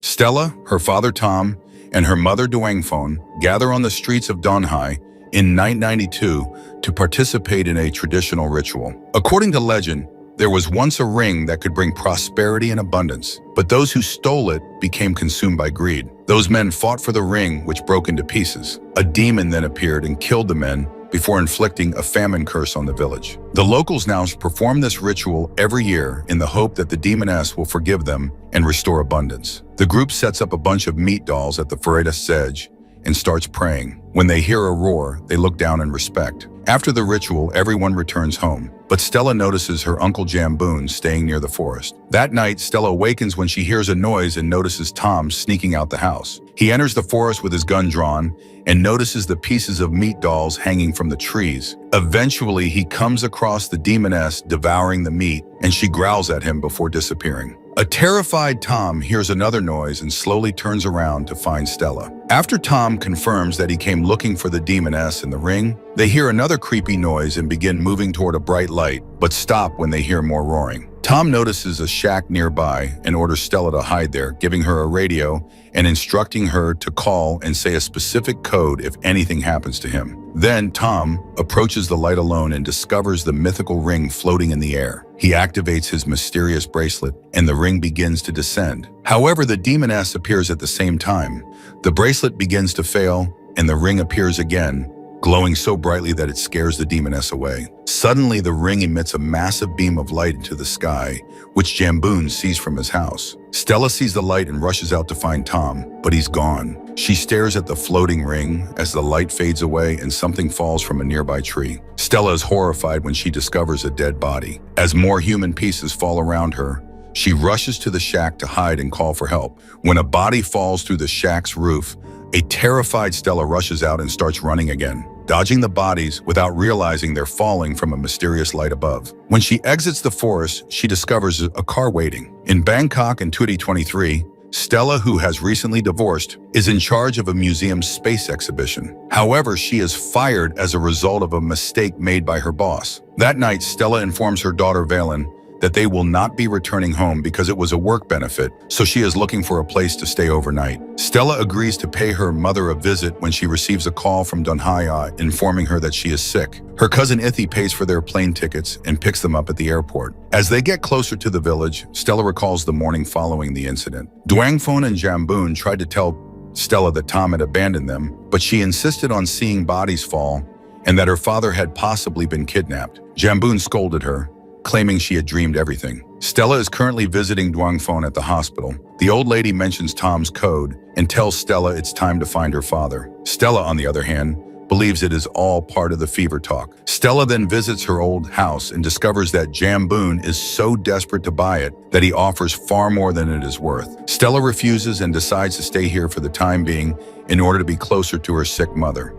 Stella, her father Tom, and her mother Duangphone gather on the streets of Donghai in 992 to participate in a traditional ritual. According to legend, there was once a ring that could bring prosperity and abundance, but those who stole it became consumed by greed. Those men fought for the ring, which broke into pieces. A demon then appeared and killed the men before inflicting a famine curse on the village. The locals now perform this ritual every year in the hope that the demoness will forgive them and restore abundance. The group sets up a bunch of meat dolls at the forest's edge and starts praying. When they hear a roar, they look down in respect. After the ritual, everyone returns home, but Stella notices her uncle Jamboon staying near the forest. That night, Stella awakens when she hears a noise and notices Tom sneaking out the house. He enters the forest with his gun drawn and notices the pieces of meat dolls hanging from the trees. Eventually, he comes across the demoness devouring the meat, and she growls at him before disappearing. A terrified Tom hears another noise and slowly turns around to find Stella. After Tom confirms that he came looking for the demoness in the ring, they hear another creepy noise and begin moving toward a bright light, but stop when they hear more roaring. Tom notices a shack nearby and orders Stella to hide there, giving her a radio and instructing her to call and say a specific code if anything happens to him. Then Tom approaches the light alone and discovers the mythical ring floating in the air. He activates his mysterious bracelet and the ring begins to descend. However, the demoness appears at the same time. The bracelet begins to fail and the ring appears again, glowing so brightly that it scares the demoness away. Suddenly, the ring emits a massive beam of light into the sky, which Jamboon sees from his house. Stella sees the light and rushes out to find Tom, but he's gone. She stares at the floating ring as the light fades away and something falls from a nearby tree. Stella is horrified when she discovers a dead body. As more human pieces fall around her, she rushes to the shack to hide and call for help. When a body falls through the shack's roof, a terrified Stella rushes out and starts running again, dodging the bodies without realizing they're falling from a mysterious light above. When she exits the forest, she discovers a car waiting. In Bangkok in 2023, Stella, who has recently divorced, is in charge of a museum's space exhibition. However, she is fired as a result of a mistake made by her boss. That night, Stella informs her daughter Valen that they will not be returning home because it was a work benefit, so she is looking for a place to stay overnight. Stella agrees to pay her mother a visit when she receives a call from Donghai informing her that she is sick. Her cousin Ithi pays for their plane tickets and picks them up at the airport. As they get closer to the village, Stella recalls the morning following the incident. Duangphone and Jamboon tried to tell Stella that Tom had abandoned them, but she insisted on seeing bodies fall and that her father had possibly been kidnapped. Jamboon scolded her, claiming she had dreamed everything. Stella is currently visiting Duangphone at the hospital. The old lady mentions Tom's code and tells Stella it's time to find her father. Stella, on the other hand, believes it is all part of the fever talk. Stella then visits her old house and discovers that Jamboon is so desperate to buy it that he offers far more than it is worth. Stella refuses and decides to stay here for the time being in order to be closer to her sick mother.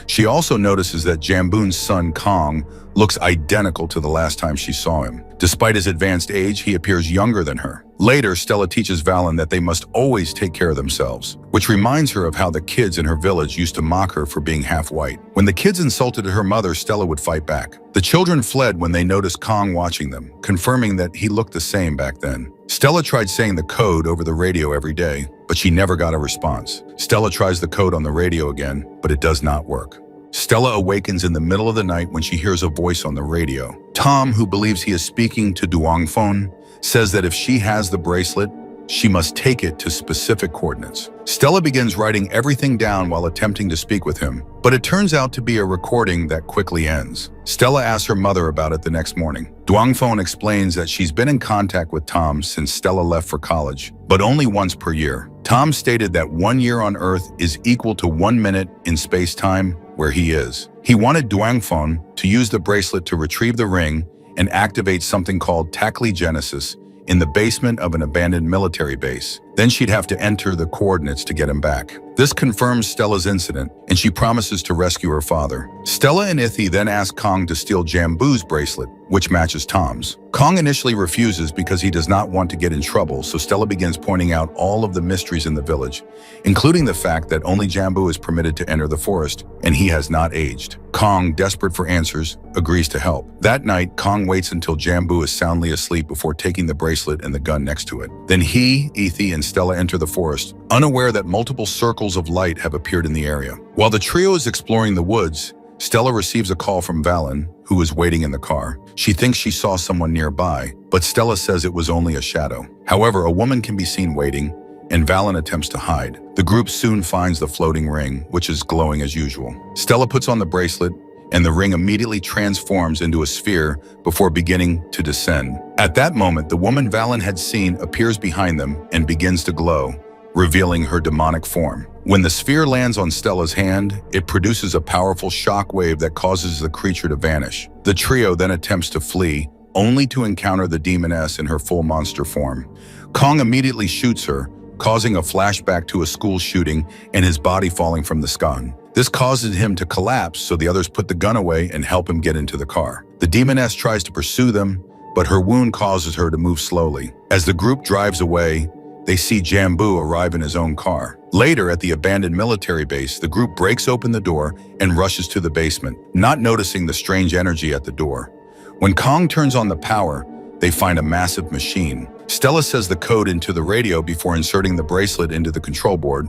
She also notices that Jamboon's son, Kong, looks identical to the last time she saw him. Despite his advanced age, he appears younger than her. Later, Stella teaches Valen that they must always take care of themselves, which reminds her of how the kids in her village used to mock her for being half white. When the kids insulted her mother, Stella would fight back. The children fled when they noticed Kong watching them, confirming that he looked the same back then. Stella tried saying the code over the radio every day, but she never got a response. Stella tries the code on the radio again, but it does not work. Stella awakens in the middle of the night when she hears a voice on the radio. Tom, who believes he is speaking to Duangphone, says that if she has the bracelet, she must take it to specific coordinates. Stella begins writing everything down while attempting to speak with him, but it turns out to be a recording that quickly ends. Stella asks her mother about it the next morning. Duangphone explains that she's been in contact with Tom since Stella left for college, but only once per year. Tom stated that 1 year on Earth is equal to 1 minute in space-time where he is. He wanted Duangphone to use the bracelet to retrieve the ring and activate something called Taklee Genesis in the basement of an abandoned military base. Then she'd have to enter the coordinates to get him back. This confirms Stella's incident, and she promises to rescue her father. Stella and Ithi then ask Kong to steal Jamboon's bracelet, which matches Tom's. Kong initially refuses because he does not want to get in trouble, so Stella begins pointing out all of the mysteries in the village, including the fact that only Jamboon is permitted to enter the forest, and he has not aged. Kong, desperate for answers, agrees to help. That night, Kong waits until Jamboon is soundly asleep before taking the bracelet and the gun next to it. Then he, Ithi, and and Stella enter the forest, unaware that multiple circles of light have appeared in the area. While the trio is exploring the woods, Stella receives a call from Valen, who is waiting in the car. She thinks she saw someone nearby, but Stella says it was only a shadow. However, a woman can be seen waiting, and Valen attempts to hide. The group soon finds the floating ring, which is glowing as usual. Stella puts on the bracelet, and the ring immediately transforms into a sphere before beginning to descend. At that moment, the woman Valen had seen appears behind them and begins to glow, revealing her demonic form. When the sphere lands on Stella's hand, it produces a powerful shock wave that causes the creature to vanish. The trio then attempts to flee, only to encounter the demoness in her full monster form. Kong immediately shoots her, causing a flashback to a school shooting and his body falling from the sky. This causes him to collapse, so the others put the gun away and help him get into the car. The demoness tries to pursue them, but her wound causes her to move slowly. As the group drives away, they see Jambu arrive in his own car. Later, at the abandoned military base, the group breaks open the door and rushes to the basement, not noticing the strange energy at the door. When Kong turns on the power, they find a massive machine. Stella says the code into the radio before inserting the bracelet into the control board,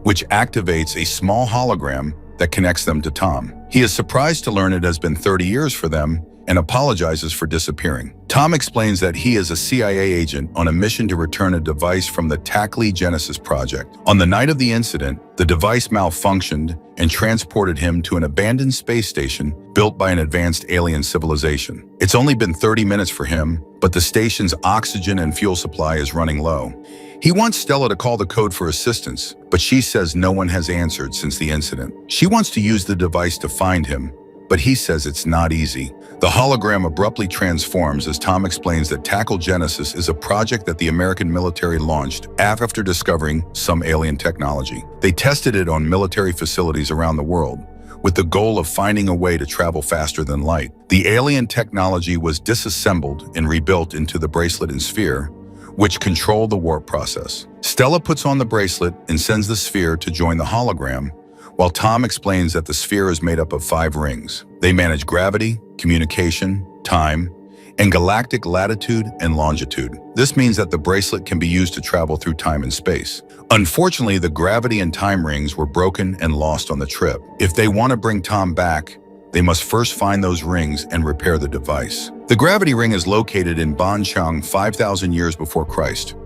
which activates a small hologram that connects them to Tom. He is surprised to learn it has been 30 years for them and apologizes for disappearing. Tom explains that he is a CIA agent on a mission to return a device from the Taklee Genesis project. On the night of the incident, the device malfunctioned and transported him to an abandoned space station built by an advanced alien civilization. It's only been 30 minutes for him, but the station's oxygen and fuel supply is running low. He wants Stella to call the code for assistance, but she says no one has answered since the incident. She wants to use the device to find him, but he says it's not easy. The hologram abruptly transforms as Tom explains that Taklee Genesis is a project that the American military launched after discovering some alien technology. They tested it on military facilities around the world, with the goal of finding a way to travel faster than light. The alien technology was disassembled and rebuilt into the bracelet and sphere, which control the warp process. Stella puts on the bracelet and sends the sphere to join the hologram, while Tom explains that the sphere is made up of 5 rings. They manage gravity, communication, time, and galactic latitude and longitude. This means that the bracelet can be used to travel through time and space. Unfortunately, the gravity and time rings were broken and lost on the trip. If they want to bring Tom back, they must first find those rings and repair the device. The gravity ring is located in Banqiang 5,000 years before Christ,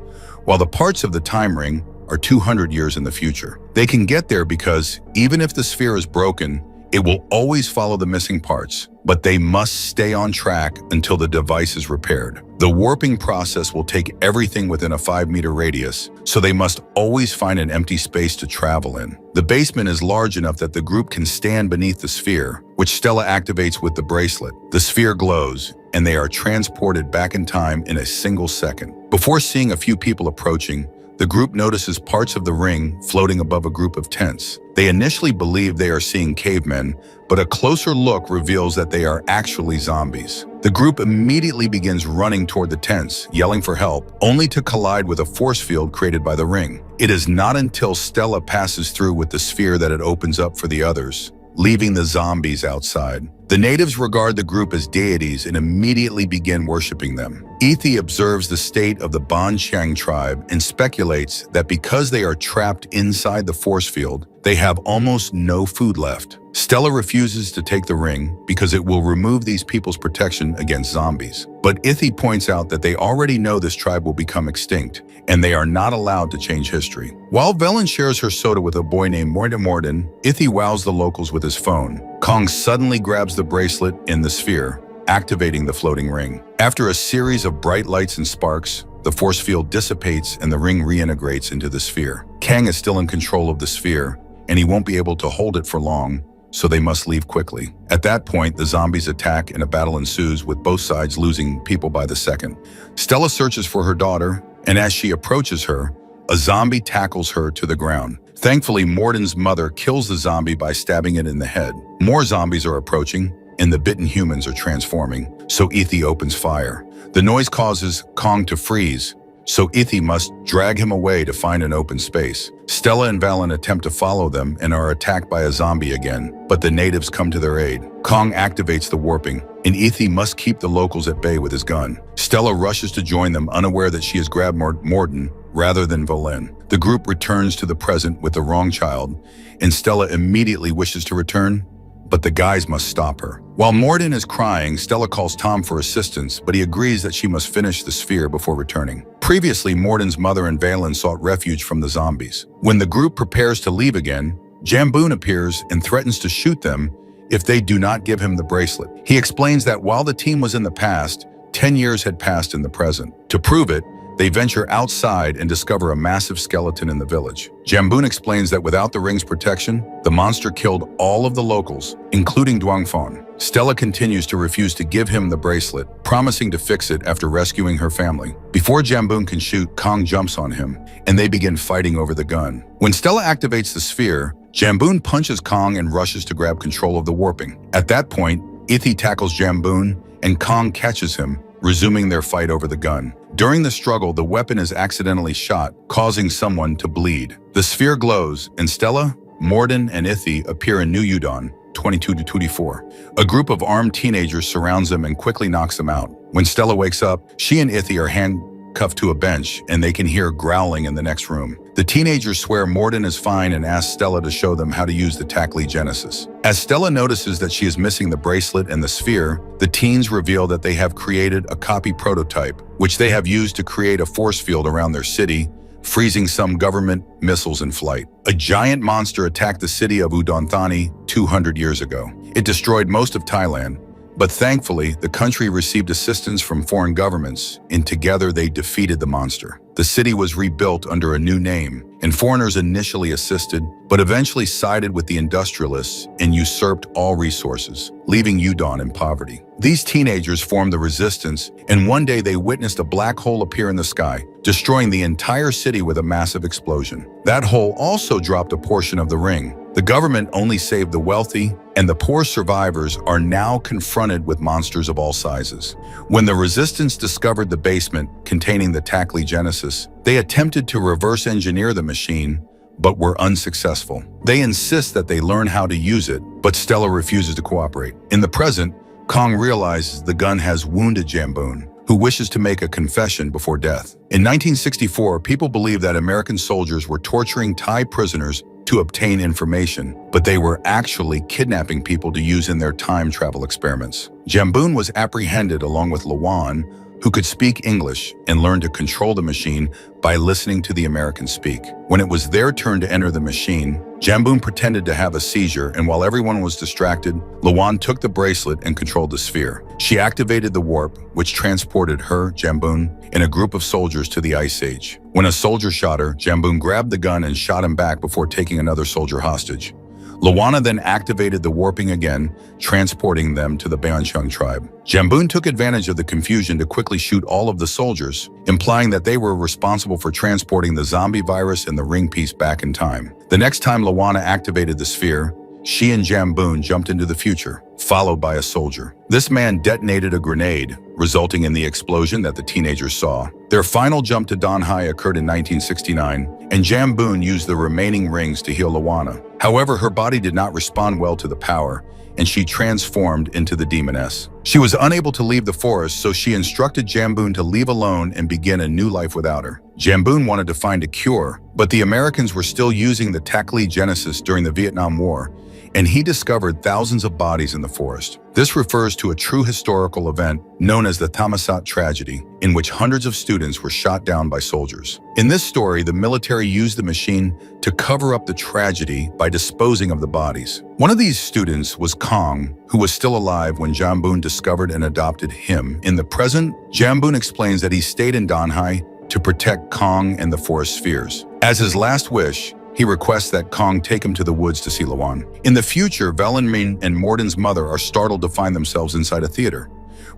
while the parts of the time ring are 200 years in the future. They can get there because even if the sphere is broken, it will always follow the missing parts, but they must stay on track until the device is repaired. The warping process will take everything within a 5-meter radius, so they must always find an empty space to travel in. The basement is large enough that the group can stand beneath the sphere, which Stella activates with the bracelet. The sphere glows, and they are transported back in time in a single second. Before seeing a few people approaching, the group notices parts of the ring floating above a group of tents. They initially believe they are seeing cavemen, but a closer look reveals that they are actually zombies. The group immediately begins running toward the tents, yelling for help, only to collide with a force field created by the ring. It is not until Stella passes through with the sphere that it opens up for the others, leaving the zombies outside. The natives regard the group as deities and immediately begin worshiping them. Ethi observes the state of the Banqiang tribe and speculates that because they are trapped inside the force field, they have almost no food left. Stella refuses to take the ring because it will remove these people's protection against zombies. But Ithi points out that they already know this tribe will become extinct, and they are not allowed to change history. While Velen shares her soda with a boy named Morden, Ithi wows the locals with his phone. Kong suddenly grabs the bracelet in the sphere, activating the floating ring. After a series of bright lights and sparks, the force field dissipates and the ring reintegrates into the sphere. Kang is still in control of the sphere, and he won't be able to hold it for long, so they must leave quickly. At that point, the zombies attack and a battle ensues, with both sides losing people by the second. Stella searches for her daughter, and as she approaches her, a zombie tackles her to the ground. Thankfully, Morden's mother kills the zombie by stabbing it in the head. More zombies are approaching, and the bitten humans are transforming, so Ithi opens fire. The noise causes Kong to freeze, so Ithi must drag him away to find an open space. Stella and Valen attempt to follow them and are attacked by a zombie again, but the natives come to their aid. Kong activates the warping, and Ithi must keep the locals at bay with his gun. Stella rushes to join them, unaware that she has grabbed Morden, rather than Volin. The group returns to the present with the wrong child, and Stella immediately wishes to return, but the guys must stop her. While Morden is crying, Stella calls Tom for assistance, but he agrees that she must finish the sphere before returning. Previously, Morden's mother and Valen sought refuge from the zombies. When the group prepares to leave again, Jamboon appears and threatens to shoot them if they do not give him the bracelet. He explains that while the team was in the past, 10 years had passed in the present. To prove it, they venture outside and discover a massive skeleton in the village. Jamboon explains that without the ring's protection, the monster killed all of the locals, including Duangfon. Stella continues to refuse to give him the bracelet, promising to fix it after rescuing her family. Before Jamboon can shoot, Kong jumps on him, and they begin fighting over the gun. When Stella activates the sphere, Jamboon punches Kong and rushes to grab control of the warping. At that point, Ithi tackles Jamboon, and Kong catches him, resuming their fight over the gun. During the struggle, the weapon is accidentally shot, causing someone to bleed. The sphere glows, and Stella, Morden, and Ithi appear in New Udon, 22-24. A group of armed teenagers surrounds them and quickly knocks them out. When Stella wakes up, she and Ithi are handcuffed to a bench, and they can hear growling in the next room. The teenagers swear Morden is fine and ask Stella to show them how to use the Taklee Genesis. As Stella notices that she is missing the bracelet and the sphere, the teens reveal that they have created a copy prototype, which they have used to create a force field around their city, freezing some government missiles in flight. A giant monster attacked the city of Udon Thani 200 years ago. It destroyed most of Thailand, but thankfully, the country received assistance from foreign governments, and together they defeated the monster. The city was rebuilt under a new name, and foreigners initially assisted, but eventually sided with the industrialists and usurped all resources, leaving Udon in poverty. These teenagers formed the resistance, and one day they witnessed a black hole appear in the sky, destroying the entire city with a massive explosion. That hole also dropped a portion of the ring. The government only saved the wealthy, and the poor survivors are now confronted with monsters of all sizes. When the resistance discovered the basement containing the Taklee Genesis, they attempted to reverse engineer the machine, but were unsuccessful. They insist that they learn how to use it, but Stella refuses to cooperate. In the present, Kong realizes the gun has wounded Jamboon, who wishes to make a confession before death. In 1964, people believed that American soldiers were torturing Thai prisoners to obtain information, but they were actually kidnapping people to use in their time travel experiments. Jamboon was apprehended along with Lawan, who could speak English and learned to control the machine by listening to the Americans speak. When it was their turn to enter the machine, Jamboon pretended to have a seizure, and while everyone was distracted, Lawan took the bracelet and controlled the sphere. She activated the warp, which transported her, Jamboon, and a group of soldiers to the Ice Age. When a soldier shot her, Jamboon grabbed the gun and shot him back before taking another soldier hostage. Lawana then activated the warping again, transporting them to the Baonchung tribe. Jamboon took advantage of the confusion to quickly shoot all of the soldiers, implying that they were responsible for transporting the zombie virus and the ring piece back in time. The next time Lawana activated the sphere, she and Jamboon jumped into the future, followed by a soldier. This man detonated a grenade, resulting in the explosion that the teenagers saw. Their final jump to Donhai occurred in 1969, and Jamboon used the remaining rings to heal Lawana. However, her body did not respond well to the power, and she transformed into the demoness. She was unable to leave the forest, so she instructed Jamboon to leave alone and begin a new life without her. Jamboon wanted to find a cure, but the Americans were still using the Taklee Genesis during the Vietnam War, and he discovered thousands of bodies in the forest. This refers to a true historical event known as the Thammasat tragedy, in which hundreds of students were shot down by soldiers. In this story, the military used the machine to cover up the tragedy by disposing of the bodies. One of these students was Kong, who was still alive when Jamboon discovered and adopted him. In the present, Jamboon explains that he stayed in Donhai to protect Kong and the forest spheres. As his last wish, he requests that Kong take him to the woods to see Lawan. In the future, Velenmin and Morden's mother are startled to find themselves inside a theater.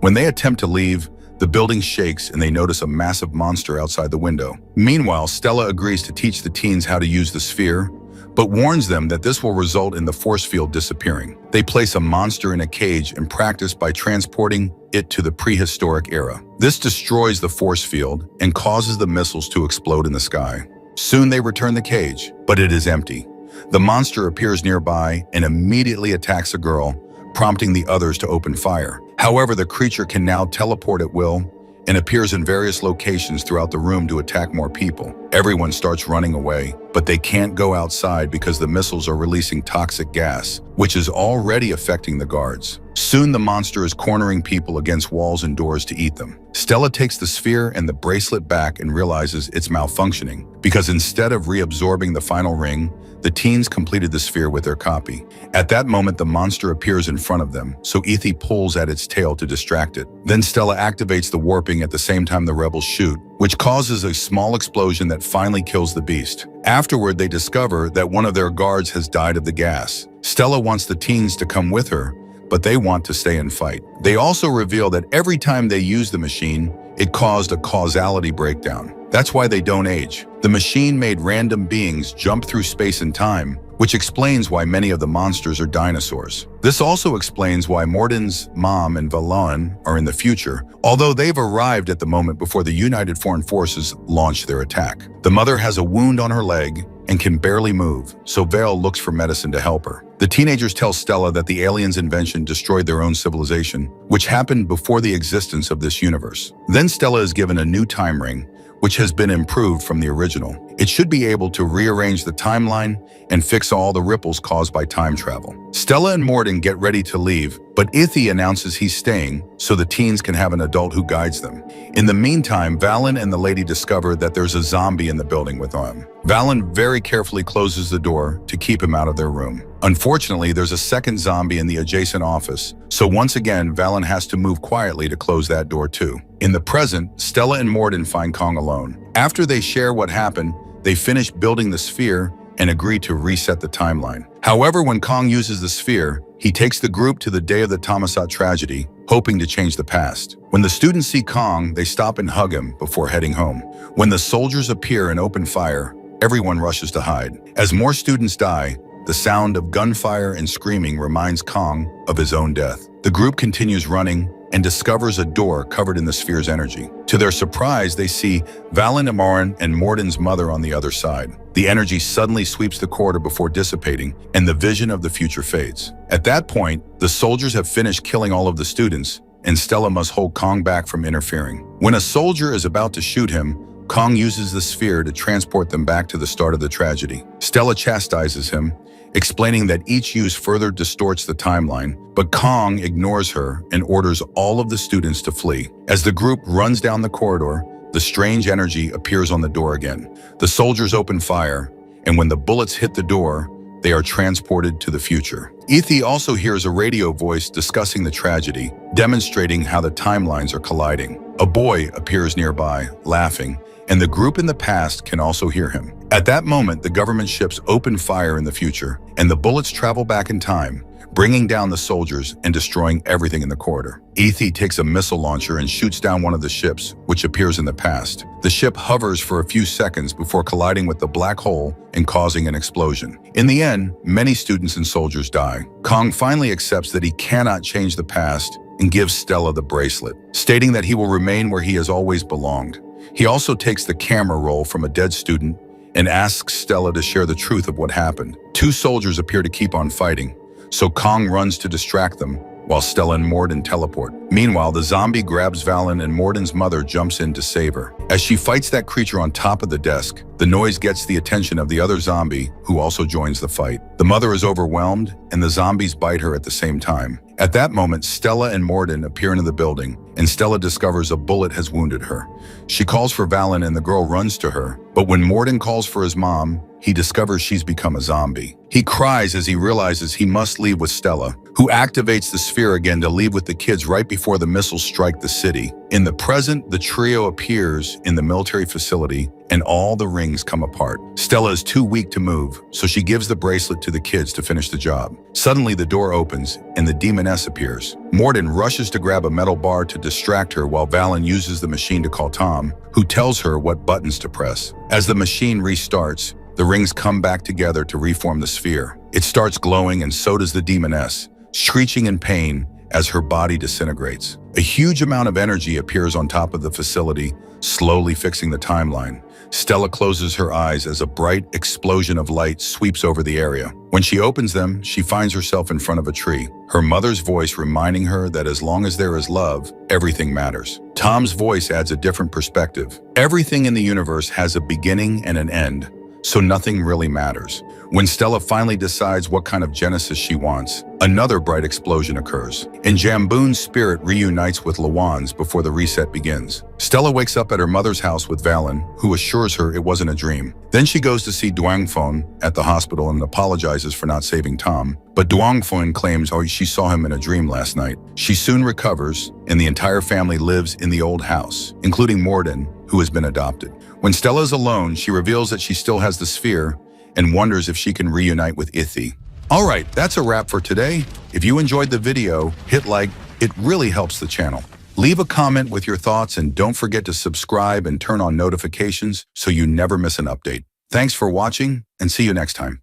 When they attempt to leave, the building shakes and they notice a massive monster outside the window. Meanwhile, Stella agrees to teach the teens how to use the sphere, but warns them that this will result in the force field disappearing. They place a monster in a cage and practice by transporting it to the prehistoric era. This destroys the force field and causes the missiles to explode in the sky. Soon they return the cage, but it is empty. The monster appears nearby and immediately attacks a girl, prompting the others to open fire. However, the creature can now teleport at will and appears in various locations throughout the room to attack more people. Everyone starts running away, but they can't go outside because the missiles are releasing toxic gas, which is already affecting the guards. Soon the monster is cornering people against walls and doors to eat them. Stella takes the sphere and the bracelet back and realizes it's malfunctioning because instead of reabsorbing the final ring, the teens completed the sphere with their copy. At that moment, the monster appears in front of them, so Ethy pulls at its tail to distract it. Then Stella activates the warping at the same time the rebels shoot, which causes a small explosion that finally kills the beast. Afterward, they discover that one of their guards has died of the gas. Stella wants the teens to come with her, but they want to stay and fight. They also reveal that every time they use the machine, it caused a causality breakdown. That's why they don't age. The machine made random beings jump through space and time, which explains why many of the monsters are dinosaurs. This also explains why Morden's mom and Valon are in the future, although they've arrived at the moment before the United Foreign Forces launch their attack. The mother has a wound on her leg and can barely move, so Vale looks for medicine to help her. The teenagers tell Stella that the aliens' invention destroyed their own civilization, which happened before the existence of this universe. Then Stella is given a new time ring, which has been improved from the original. It should be able to rearrange the timeline and fix all the ripples caused by time travel. Stella and Morden get ready to leave, but Ithy announces he's staying so the teens can have an adult who guides them. In the meantime, Valen and the lady discover that there's a zombie in the building with them. Valen very carefully closes the door to keep him out of their room. Unfortunately, there's a second zombie in the adjacent office, so once again, Valen has to move quietly to close that door too. In the present, Stella and Morden find Kong alone. After they share what happened, they finish building the sphere and agree to reset the timeline. However, when Kong uses the sphere, he takes the group to the day of the Tamasat tragedy, hoping to change the past. When the students see Kong, they stop and hug him before heading home. When the soldiers appear and open fire, everyone rushes to hide. As more students die, the sound of gunfire and screaming reminds Kong of his own death. The group continues running and discovers a door covered in the sphere's energy. To their surprise, they see Valen Amaran and Morden's mother on the other side. The energy suddenly sweeps the corridor before dissipating, and the vision of the future fades. At that point, the soldiers have finished killing all of the students, and Stella must hold Kong back from interfering. When a soldier is about to shoot him, Kong uses the sphere to transport them back to the start of the tragedy. Stella chastises him, explaining that each use further distorts the timeline, but Kong ignores her and orders all of the students to flee. As the group runs down the corridor, the strange energy appears on the door again. The soldiers open fire, and when the bullets hit the door, they are transported to the future. Ethy also hears a radio voice discussing the tragedy, demonstrating how the timelines are colliding. A boy appears nearby, laughing, and the group in the past can also hear him. At that moment, the government ships open fire in the future, and the bullets travel back in time, bringing down the soldiers and destroying everything in the corridor. Ethy takes a missile launcher and shoots down one of the ships, which appears in the past. The ship hovers for a few seconds before colliding with the black hole and causing an explosion. In the end, many students and soldiers die. Kong finally accepts that he cannot change the past and gives Stella the bracelet, stating that he will remain where he has always belonged. He also takes the camera roll from a dead student and asks Stella to share the truth of what happened. Two soldiers appear to keep on fighting, so Kong runs to distract them while Stella and Morden teleport. Meanwhile, the zombie grabs Valen and Morden's mother jumps in to save her. As she fights that creature on top of the desk, the noise gets the attention of the other zombie, who also joins the fight. The mother is overwhelmed, and the zombies bite her at the same time. At that moment, Stella and Morden appear into the building, and Stella discovers a bullet has wounded her. She calls for Valen and the girl runs to her, but when Morden calls for his mom, he discovers she's become a zombie. He cries as he realizes he must leave with Stella, who activates the sphere again to leave with the kids right before the missiles strike the city. In the present, the trio appears in the military facility and all the rings come apart. Stella is too weak to move, so she gives the bracelet to the kids to finish the job. Suddenly, the door opens and the demoness appears. Morden rushes to grab a metal bar to distract her while Valen uses the machine to call Tom, who tells her what buttons to press. As the machine restarts, the rings come back together to reform the sphere. It starts glowing and so does the demoness, screeching in pain as her body disintegrates. A huge amount of energy appears on top of the facility, slowly fixing the timeline. Stella closes her eyes as a bright explosion of light sweeps over the area. When she opens them, she finds herself in front of a tree, her mother's voice reminding her that as long as there is love, everything matters. Tom's voice adds a different perspective. Everything in the universe has a beginning and an end, so nothing really matters. When Stella finally decides what kind of Genesis she wants, another bright explosion occurs, and Jamboon's spirit reunites with Lawan's before the reset begins. Stella wakes up at her mother's house with Valen, who assures her it wasn't a dream. Then she goes to see Duangfeng at the hospital and apologizes for not saving Tom, but Duangfeng claims she saw him in a dream last night. She soon recovers, and the entire family lives in the old house, including Morden, who has been adopted. When Stella is alone, she reveals that she still has the sphere and wonders if she can reunite with Ithi. All right, that's a wrap for today. If you enjoyed the video, hit like. It really helps the channel. Leave a comment with your thoughts and don't forget to subscribe and turn on notifications so you never miss an update. Thanks for watching and see you next time.